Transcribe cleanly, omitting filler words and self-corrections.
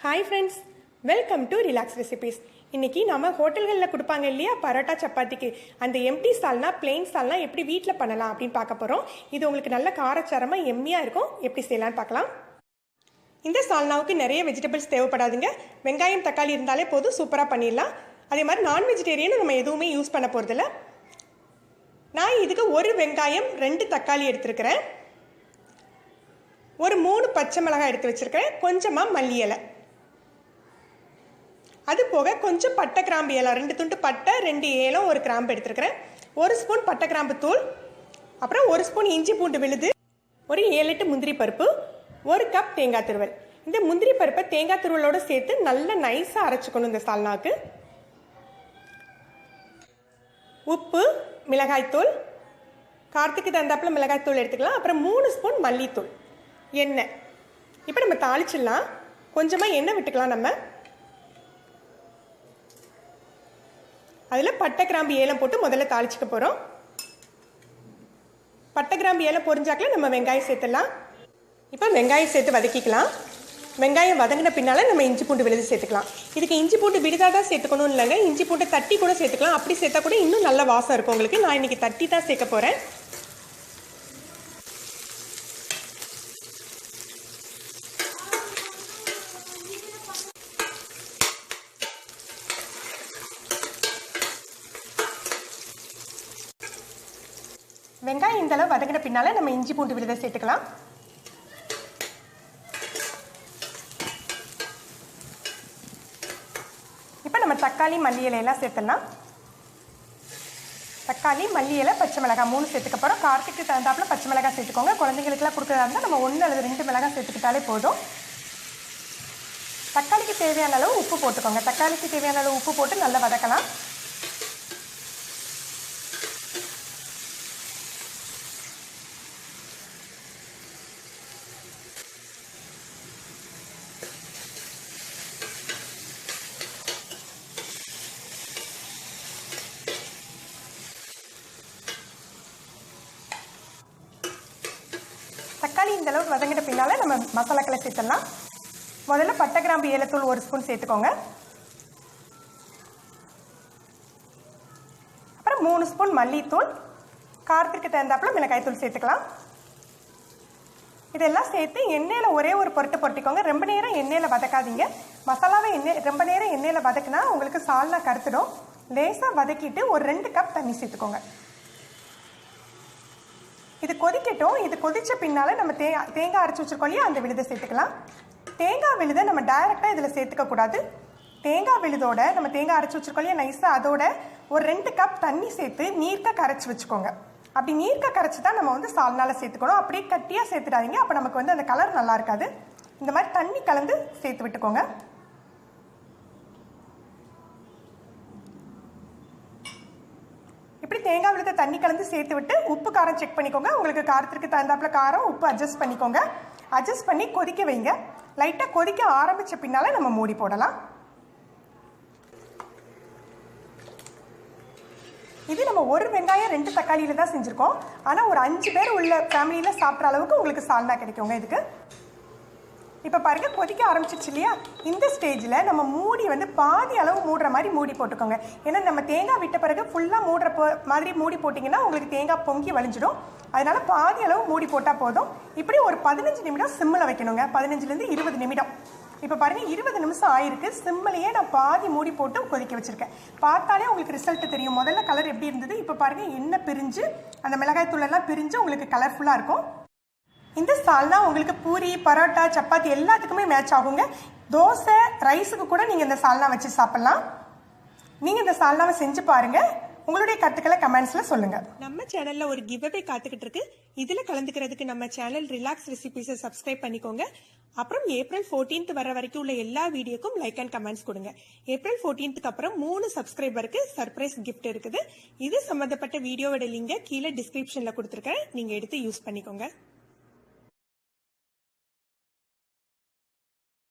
Hi friends, welcome to relax recipes. இன்னைக்கு நம்ம ஹோட்டல்களில் கொடுப்பாங்க இல்லையா பரோட்டா சப்பாத்திக்கு, அந்த எம்டி சால்னா பிளெயின் சால்னா எப்படி வீட்டில் பண்ணலாம் அப்படின்னு பார்க்க போகிறோம். இது உங்களுக்கு நல்ல காரச்சாரமாக எம்மியாக இருக்கும். எப்படி செய்யலாம்னு பார்க்கலாம். இந்த சால்னாவுக்கு நிறைய வெஜிடபிள்ஸ் தேவைப்படாதுங்க. வெங்காயம் தக்காளி இருந்தாலே போதும், சூப்பராக பண்ணிடலாம். அதே மாதிரி நான் வெஜிடேரியன் நம்ம எதுவுமே யூஸ் பண்ண போகிறதில்ல. நான் இதுக்கு ஒரு வெங்காயம் 2 தக்காளி எடுத்துருக்கிறேன், ஒரு 3 பச்சை மிளகாய் எடுத்து வச்சுருக்கிறேன், கொஞ்சமாக மல்லி இலை, அது போக கொஞ்சம் பட்டை கிராம்பு ஏலம், 2 துண்டு பட்டை, 2 ஏலம், 1 கிராம்பு எடுத்துருக்கிறேன், 1 ஸ்பூன் பட்டை கிராம்பு தூள், அப்புறம் 1 ஸ்பூன் இஞ்சி பூண்டு விழுது, ஒரு 7-8 முந்திரி பருப்பு, 1 கப் தேங்காய் துருவல். இந்த முந்திரி பருப்பை தேங்காய் துருவலோடு சேர்த்து நல்லா நைஸாக அரைச்சிக்கணும். இந்த சால்னாக்கு உப்பு, மிளகாய்த்தூள், காரத்துக்கு தகுந்தாப்புல மிளகாய்த்தூள் எடுத்துக்கலாம், அப்புறம் 3 ஸ்பூன் மல்லித்தூள், எண்ணெய். இப்போ நம்ம தாளிச்சிடலாம். கொஞ்சமாக எண்ணெய் விட்டுக்கலாம். நம்ம அதில் பட்டை கிராம்பு ஏலம் போட்டு முதல்ல தாளிச்சிக்க போகிறோம். பட்டை கிராம்பு ஏலம் பொரிஞ்சாக்கில் நம்ம வெங்காயம் சேர்த்துடலாம். இப்போ வெங்காயம் சேர்த்து வதக்கிக்கலாம். வெங்காயம் வதங்கின பின்னால் நம்ம இஞ்சி பூண்டு விழுது சேர்த்துக்கலாம். இதுக்கு இஞ்சி பூண்டு விழுதாக தான் சேர்த்துக்கணும் இல்லைங்க, இஞ்சி பூண்டு தட்டி கூட சேர்த்துக்கலாம். அப்படி சேர்த்தா கூட இன்னும் நல்ல வாசம் இருக்கும் உங்களுக்கு. நான் இன்றைக்கி தட்டி தான் சேர்க்க போகிறேன். வெங்காயம் இந்த அளவு வதங்கின பின்னால் நம்ம இஞ்சி பூண்டு விழுதை சேர்த்துக்கலாம். இப்போ நம்ம தக்காளி மல்லி இலையெல்லாம் சேர்த்துடலாம். தக்காளி மல்லி இலை பச்சை மிளகாய் 3 சேர்த்துக்க போகிறோம். காரத்துக்கு தகுந்தாப்புல பச்சை மிளகாய் சேர்த்துக்கோங்க. குழந்தைங்களுக்குலாம் கொடுக்குறதா இருந்தால் நம்ம 1 அல்லது 2 மிளகாய் சேர்த்துக்கிட்டாலே போதும். தக்காளிக்கு தேவையான அளவு உப்பு போட்டுக்கோங்க. தக்காளிக்கு தேவையான அளவு உப்பு போட்டு நல்லா வதக்கலாம். தக்காளி இந்த அளவுக்கு வதங்கிட்ட பின்னால் நம்ம மசாலாக்களை சேர்த்துடலாம். முதல்ல பட்டை கிராம்பு ஏலத்தூள் 1 ஸ்பூன் சேர்த்துக்கோங்க. அப்புறம் 3 ஸ்பூன் மல்லித்தூள், காரத்திற்கு தகுந்தாப்புல மிளகாய்த்தூள் சேர்த்துக்கலாம். இதெல்லாம் சேர்த்து எண்ணெயில் ஒரே ஒரு பொருட்டு பொருட்டிக்கோங்க. ரொம்ப நேரம் எண்ணெயில் வதக்காதீங்க. மசாலாவை ரொம்ப நேரம் எண்ணெயில் வதக்குனா உங்களுக்கு சால்னா கருத்துடும். லேசாக வதக்கிட்டு ஒரு 2 கப் தண்ணி சேர்த்துக்கோங்க. இது கொதிக்கட்டும். இது கொதித்த பின்னால் நம்ம தேங்காய் அரைச்சி வச்சுருக்கோம் இல்லையா, அந்த விழுதை சேர்த்துக்கலாம். தேங்காய் விழுதை நம்ம டைரெக்டாக இதில் சேர்த்துக்கக்கூடாது. தேங்காய் விழுதோட நம்ம தேங்காய் அரைச்சி வச்சுருக்கோம் இல்லையா நைஸாக, அதோட ஒரு 2 கப் தண்ணி சேர்த்து நீர்க்க கரைச்சி வச்சுக்கோங்க. அப்படி நீர்க்க கரைச்சி தான் நம்ம வந்து சால்னால சேர்த்துக்கணும். அப்படியே கட்டியாக சேர்த்துடாதீங்க, அப்போ நமக்கு வந்து அந்த கலர் நல்லா இருக்காது. இந்த மாதிரி தண்ணி கலந்து சேர்த்து விட்டுக்கோங்க. இப்படி தேங்காய் விழுத தண்ணி கலந்து சேர்த்து விட்டு உப்பு காரம் செக் பண்ணிக்கோங்க. உங்களுக்கு காரத்திற்கு தகுந்தாப்புல காரம் உப்பு அட்ஜஸ்ட் பண்ணிக்கோங்க. அட்ஜஸ்ட் பண்ணி கொதிக்க வைங்க. லைட்டாக கொதிக்க ஆரம்பித்த பின்னால் நம்ம மூடி போடலாம். இது நம்ம ஒரு வெங்காயம் 2 தக்காளியில் தான் செஞ்சுருக்கோம். ஆனால் ஒரு 5 பேர் உள்ள ஃபேமிலியில் சாப்பிட்ற அளவுக்கு உங்களுக்கு சால்னா கிடைக்குங்க இதுக்கு. இப்போ பாருங்கள், கொதிக்க ஆரம்பிச்சிச்சு இல்லையா. இந்த ஸ்டேஜில் நம்ம மூடி வந்து பாதி அளவு மூடுற மாதிரி மூடி போட்டுக்கோங்க. ஏன்னா நம்ம தேங்காய் விட்ட பிறகு ஃபுல்லாக மூடுற மாதிரி மூடி போட்டிங்கன்னா உங்களுக்கு தேங்காய் பொங்கி வலிஞ்சிடும். அதனால் பாதி அளவு மூடி போட்டால் போதும். இப்படி ஒரு 15 நிமிடம் சிம்மில் வைக்கணுங்க. 15லேருந்து 20 நிமிடம். இப்போ பாருங்கள், 20 நிமிஷம் ஆயிருக்கு. சிம்மிலேயே நான் பாதி மூடி போட்டு கொதிக்க வச்சுருக்கேன். பார்த்தாலே உங்களுக்கு ரிசல்ட் தெரியும். முதல்ல கலர் எப்படி இருந்தது, இப்போ பாருங்கள் எண்ணெய் பிரிஞ்சு அந்த மிளகாய் தூளெல்லாம் பிரிஞ்சு உங்களுக்கு கலர்ஃபுல்லாக இருக்கும். இந்த சால்னா உங்களுக்கு பூரி, பரோட்டா, சப்பாத்தி எல்லாத்துக்குமே மேட்ச் ஆகுங்க. தோசை, ரைஸுக்கு கூட நீங்கள் இந்த சால்னா வச்சு சாப்பிட்லாம். நீங்கள் இந்த சால்னாவை செஞ்சு பாருங்கள். உங்களுடைய கருத்துக்களை கமெண்ட்ஸில் சொல்லுங்கள். நம்ம சேனலில் ஒரு கிவ் அவே காத்துக்கிட்டு இருக்கு. இதில் கலந்துக்கிறதுக்கு நம்ம சேனல் ரிலாக்ஸ் ரெசிபீஸை சப்ஸ்கிரைப் பண்ணிக்கோங்க. அப்புறம் ஏப்ரல் 14th வர வரைக்கும் உள்ள எல்லா வீடியோக்கும் லைக் அண்ட் கமெண்ட்ஸ் கொடுங்க. ஏப்ரல் 14th அப்புறம் 3 சப்ஸ்கிரைபருக்கு சர்ப்ரைஸ் கிஃப்ட் இருக்குது. இது சம்மந்தப்பட்ட வீடியோவோட லிங்கை கீழே டிஸ்கிரிப்ஷனில் கொடுத்துருக்கேன். நீங்கள் எடுத்து யூஸ் பண்ணிக்கோங்க.